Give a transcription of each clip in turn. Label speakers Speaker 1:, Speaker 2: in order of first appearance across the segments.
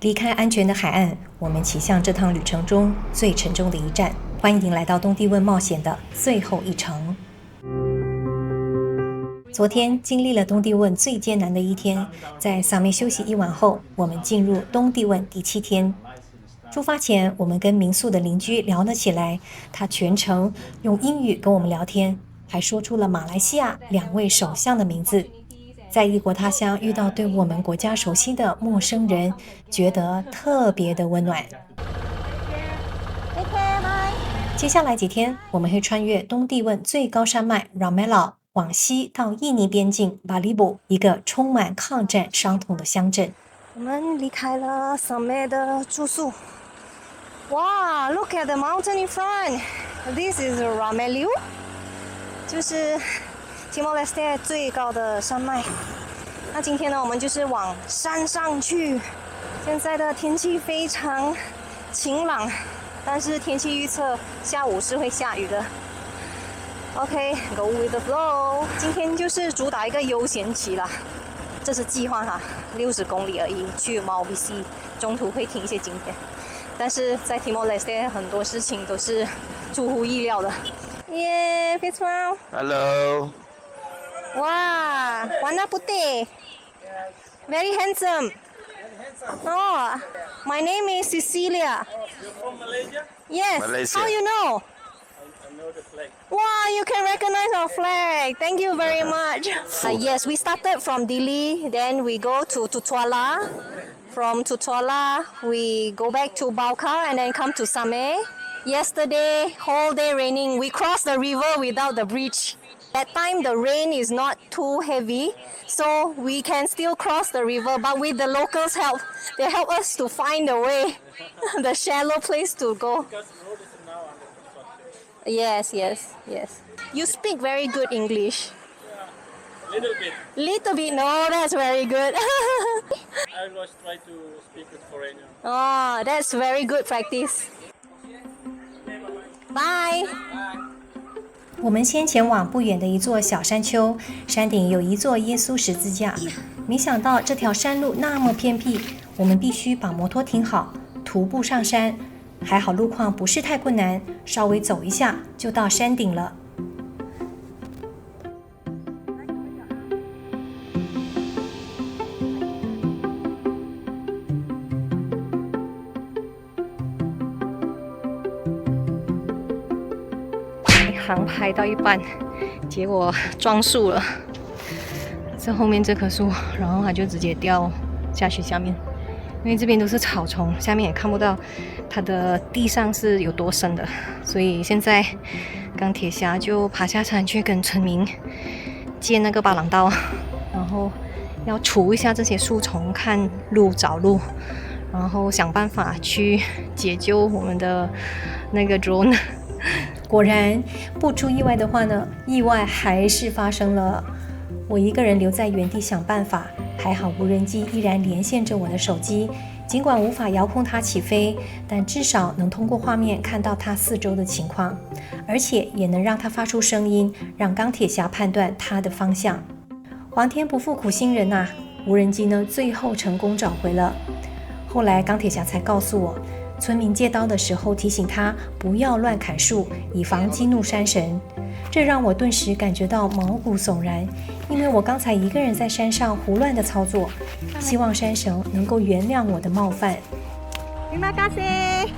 Speaker 1: 離開安全的海岸，我們騎向這趟旅程中最沉重的一站。歡迎來到東帝汶冒險的最後一程。昨天經歷了東帝汶最艱難的一天，在薩梅休息一晚後，我們進入東帝汶第7天。出發前，我們跟民宿的鄰居聊了起來，他全程用英語跟我們聊天，還說出了馬來西亞2位首相的名字。在異國他鄉遇到對我們國家熟悉的陌生人，覺得特別的溫暖。接下來幾天，我們會穿越東帝汶最高山脈 Ramelau， 往西到印尼邊境 Balibo， 一個充滿抗戰傷痛的鄉鎮。我們離開了Sameh的住宿。哇 ，Look at the mountain in front. This is Ramelau， 就是Timor-Leste 最高的山脈。那今天呢，我們就是往山上去。現在的天氣非常晴朗，但是天氣預測下午是會下雨的。OK，go with the flow。今天就是主打一個悠閒期啦，這是計劃哈，60公里而已，去Maubisi，中途會停一些景點。但是在 Timor-Leste 很多事情都是出乎意料的。耶 ，Fitzgerald。Hello。哇 ，warna putih。Very handsome. Oh, my name is Cecilia.
Speaker 2: You're from Malaysia?
Speaker 1: Yes.
Speaker 2: Malaysia.
Speaker 1: How you know?
Speaker 2: I know the flag.
Speaker 1: Wow, you can recognize our flag. Thank you very much. Yes, we started from Dili, then we go to Tutuala. From Tutuala, we go back to Baukar and then come to Sameh. Yesterday, whole day raining. We crossed the river without the bridge. That time the rain is not too heavy, so we can still cross the river. But with the locals' help, they help us to find the way, the shallow place to go.
Speaker 2: Because the road is now under construction.
Speaker 1: Yes. You speak very good English.
Speaker 2: Yeah, little bit.
Speaker 1: Little bit, no, that's very good.
Speaker 2: I always try to speak with foreigners.
Speaker 1: Oh, that's very good practice. Bye. 我們先前往不遠的一座小山丘，山頂有一座耶穌十字架。沒想到這條山路那麼偏僻，我們必須把摩托停好，徒步上山。還好路況不是太困難，稍微走一下就到山頂了。航拍到一半，結果撞樹了。這後面這棵樹，然後它就直接掉下去下面。因為這邊都是草叢，下面也看不到它的地上是有多深的，所以現在鋼鐵俠就爬下山去跟村民借那個巴郎刀，然後要除一下這些樹叢，看路找路，然後想辦法去解救我們的那個 drone。果然，不出意外的話呢，意外還是發生了。我一個人留在原地想辦法，還好無人機依然連線着我的手機，儘管無法遙控它起飛，但至少能通過畫面看到它四周的情況，而且也能讓它發出聲音，讓鋼鐵俠判斷它的方向。皇天不負苦心人啊，無人機呢最後成功找回了。後來鋼鐵俠才告訴我，村民借刀的時候提醒他不要亂砍樹，以防激怒山神。這讓我頓時感覺到毛骨悚然，因為我剛才一個人在山上胡亂的操作，希望山神能夠原諒我的冒犯。Terima kasih，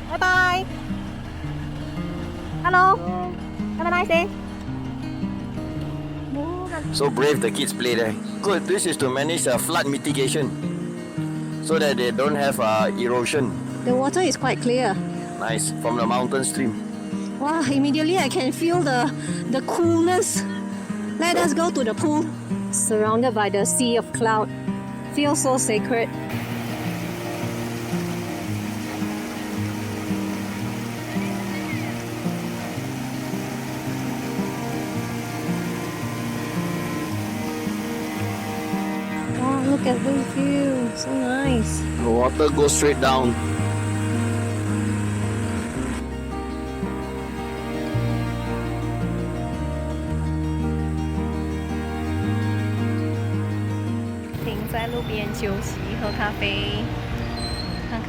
Speaker 1: 拜拜。Hello，have a nice day。So
Speaker 3: brave the kids play there. Good, this is to manage flood mitigation, so that they don't have erosion.
Speaker 1: The water is quite clear.
Speaker 3: Nice, from the mountain stream.
Speaker 1: Wow, immediately I can feel the coolness. Let us go to the pool. Surrounded by the sea of cloud. Feels so sacred. Wow, look at this view. So nice.
Speaker 3: The water goes straight down.
Speaker 1: 停在路邊休息，喝咖啡。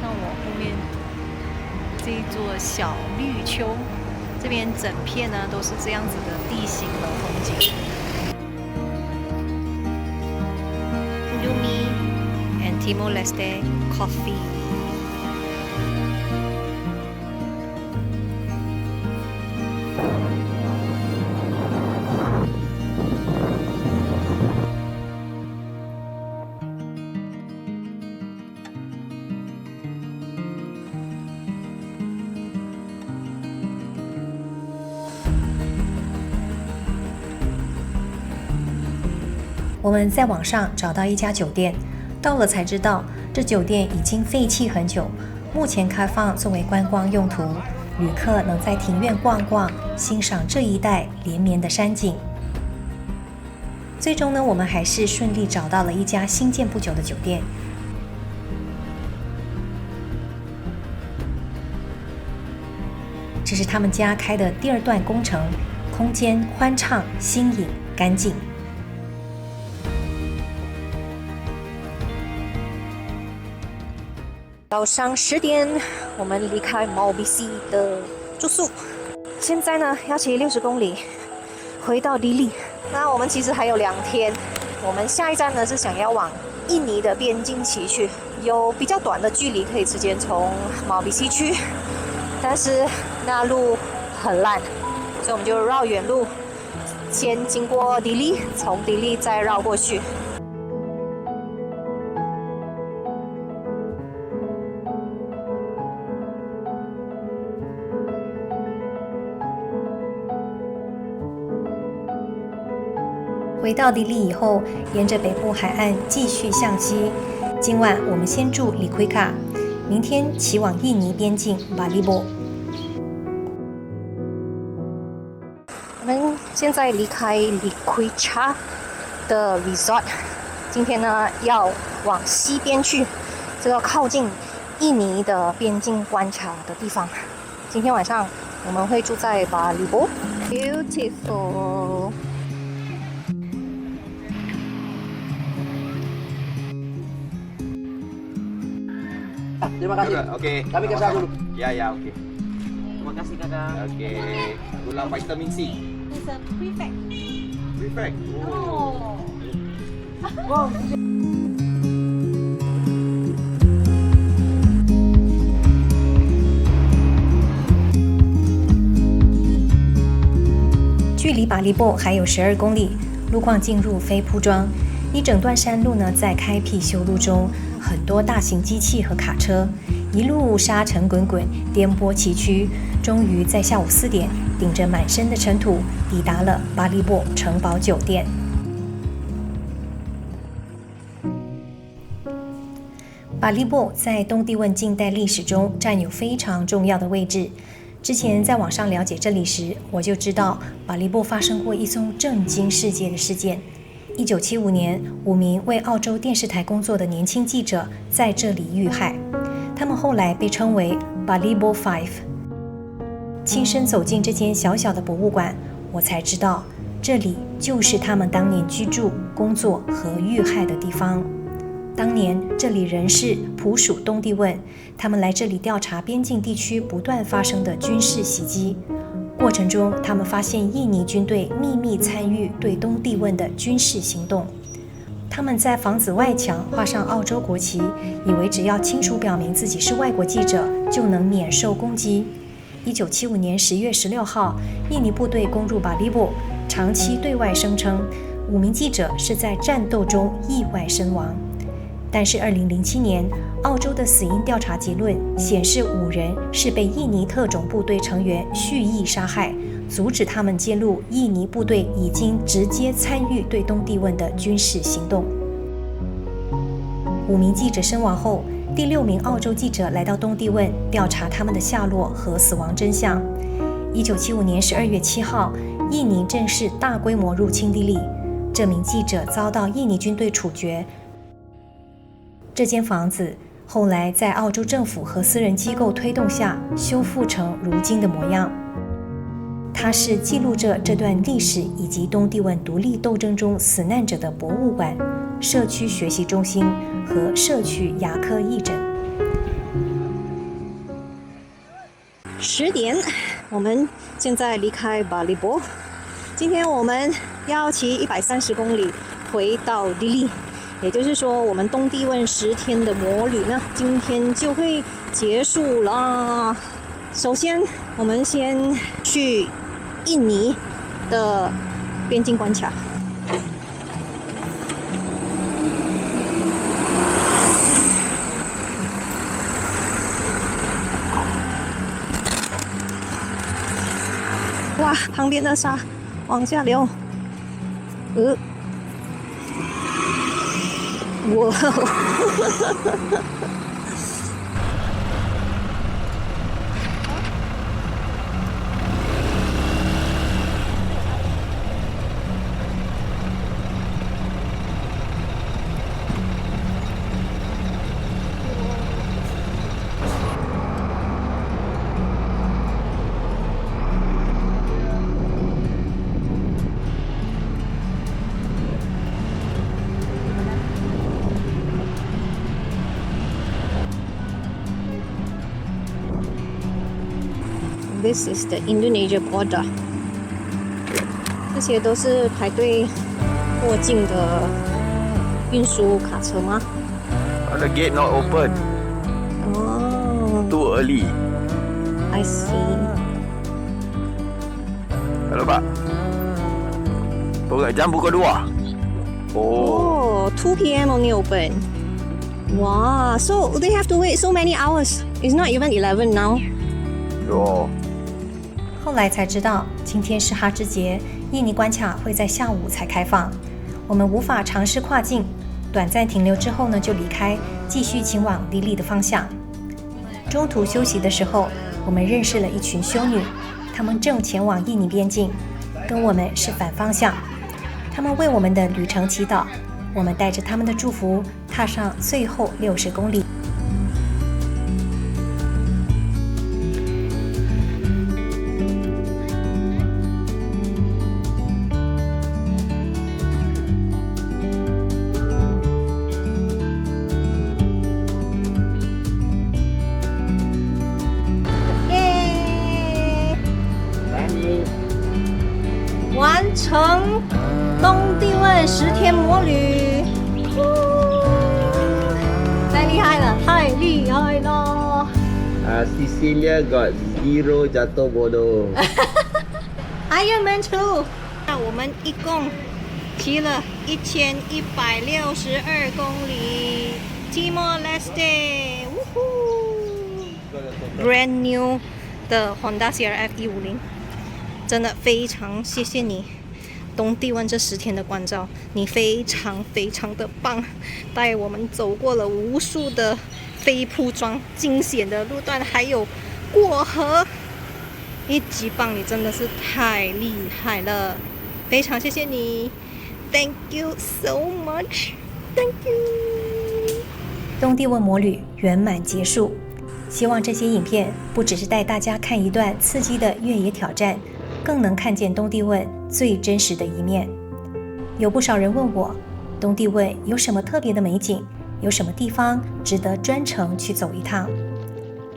Speaker 1: 看我後面這一座小綠丘，這邊整片呢都是這樣子的地形和風景。Lumi and Timor-Leste coffee。我們在網上找到一家酒店，到了才知道，這酒店已經廢棄很久，目前開放作為觀光用途，旅客能在庭院逛逛，欣賞這一帶連綿的山景。最終呢，我們還是順利找到了一家新建不久的酒店。這是他們家開的第二段工程，空間寬敞、新穎、乾淨。早上10點，我們離開 Maubisi 的住宿。現在呢，要騎60公里回到迪麗。那我們其實還有2天。我們下一站呢是想要往印尼的邊境騎去，有比較短的距離可以直接從 Maubisi 去，但是那路很爛，所以我們就繞遠路，先經過迪麗，從迪麗再繞過去。回到迪麗以後，沿着北部海岸繼續向西。今晚我們先住里奎卡，明天騎往印尼邊境巴利波。我們現在離開里奎卡的 resort， 今天呢要往西邊去，這個靠近印尼的邊境觀察的地方。今天晚上我們會住在巴利波 ，beautiful。Terima
Speaker 3: kasih. Okey.
Speaker 4: Kami kesal dulu.
Speaker 3: Ya, ya, okey.
Speaker 4: Terima kasih kakak.
Speaker 3: Okey. Gula vitamin C.
Speaker 1: It's a prefect.
Speaker 3: Prefect.
Speaker 1: Oh.
Speaker 4: Wow.
Speaker 1: 距離巴利波還有12公里，路況進入非鋪裝，一整段山路呢在開闢修路中。很多大型機器和卡車，一路沙塵滾滾，顛簸崎嶇，終於在下午4點，頂着滿身的塵土，抵達了巴利波城堡酒店。巴利波在東帝汶近代歷史中佔有非常重要的位置。之前在網上了解這裡時，我就知道巴利波發生過一宗震驚世界的事件。1975年，5名為澳洲電視台工作的年輕記者在這裡遇害，他們後來被稱為 Balibo Five。親身走進這間小小的博物館，我才知道這裡就是他們當年居住、工作和遇害的地方。當年這裡仍是普屬東帝汶，他們來這裡調查邊境地區不斷發生的軍事襲擊。過程中，他們發現印尼軍隊秘密參與對東帝汶的軍事行動。他們在房子外牆畫上澳洲國旗，以為只要清楚表明自己是外國記者，就能免受攻擊。1975年10月16號，印尼部隊攻入巴利波，長期對外聲稱5名記者是在戰鬥中意外身亡。但是2007年，澳洲的死因調查結論顯示5人是被印尼特種部隊成員蓄意殺害，阻止他們揭露印尼部隊已經直接參與對東帝汶的軍事行動。5名記者身亡後，第6名澳洲記者來到東帝汶調查他們的下落和死亡真相。1975年12月7號，印尼正式大規模入侵帝麗，這名記者遭到印尼軍隊處決。這間房子後來在澳洲政府和私人機構推動下修復成如今的模樣。它是記錄着這段歷史以及東帝汶獨立鬥爭中死難者的博物館、社區學習中心和社區牙科義診。10點，我們現在離開巴里波。今天我們要騎130公里回到迪麗，也就是說，我們東帝汶10天的摩旅呢，今天就會結束了。首先，我們先去印尼的邊境關卡。哇，旁邊的沙往下流，哇！This is the Indonesia border。这些都是排隊過境的運輸卡車嗎？
Speaker 3: The gate not open.
Speaker 1: 哦
Speaker 3: Too early.
Speaker 1: I see.
Speaker 3: Halo Pak. Jam pukul 2.
Speaker 1: Oh, 2 p.m. only open. Wow, so they have to wait so many hours. It's not even 11 now.
Speaker 3: Oh.
Speaker 1: 後來才知道，今天是哈芝節，印尼關卡會在下午才開放，我們無法嘗試跨境，短暫停留之後呢，就離開，繼續前往迪麗的方向。中途休息的時候，我們認識了一群修女，她們正前往印尼邊境，跟我們是反方向。她們為我們的旅程祈禱，我們帶着他們的祝福，踏上最後60公里。完成東帝汶10天摩旅，太厲害了，太厲害了
Speaker 5: ！Cecilia got 0 jatuh bodoh.
Speaker 1: Ironman 2，那我們一共騎了1162公里 ，Timor Leste， 嗚呼 ！Brand new 的 Honda CRF 150。真的非常謝謝你，東帝汶這10天的關照，你非常非常的棒，帶我們走過了無數的非鋪裝驚險的路段，還有過河，一級棒，你真的是太厲害了，非常謝謝你 ，Thank you so much，Thank you。東帝汶摩旅圓滿結束，希望這些影片不只是帶大家看一段刺激的越野挑戰。更能看見東帝汶最真實的一面。有不少人問我，東帝汶有什麼特別的美景？有什麼地方值得專程去走一趟？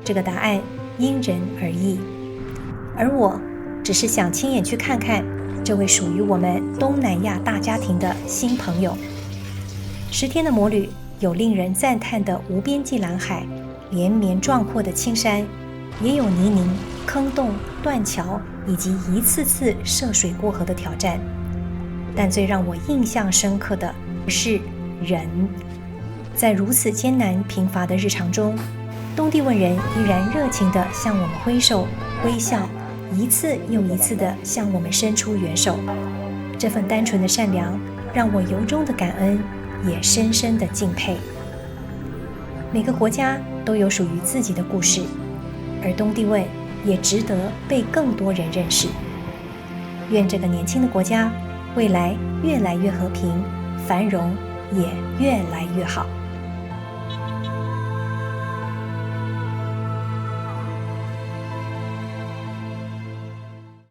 Speaker 1: 這個答案因人而異。而我只是想親眼去看看這位屬於我們東南亞大家庭的新朋友。10天的摩旅，有令人讚嘆的無邊際藍海，連綿壯闊的青山，也有泥濘、坑洞、斷橋以及一次次涉水過河的挑戰，但最讓我印象深刻的是人。在如此艱難貧乏的日常中，東帝汶人依然熱情地向我們揮手微笑，一次又一次地向我們伸出援手。這份單純的善良，讓我由衷的感恩，也深深的敬佩。每個國家都有屬於自己的故事，而東帝汶也值得被更多人認識。願這個年輕的國家未來越來越和平，繁榮也越來越好。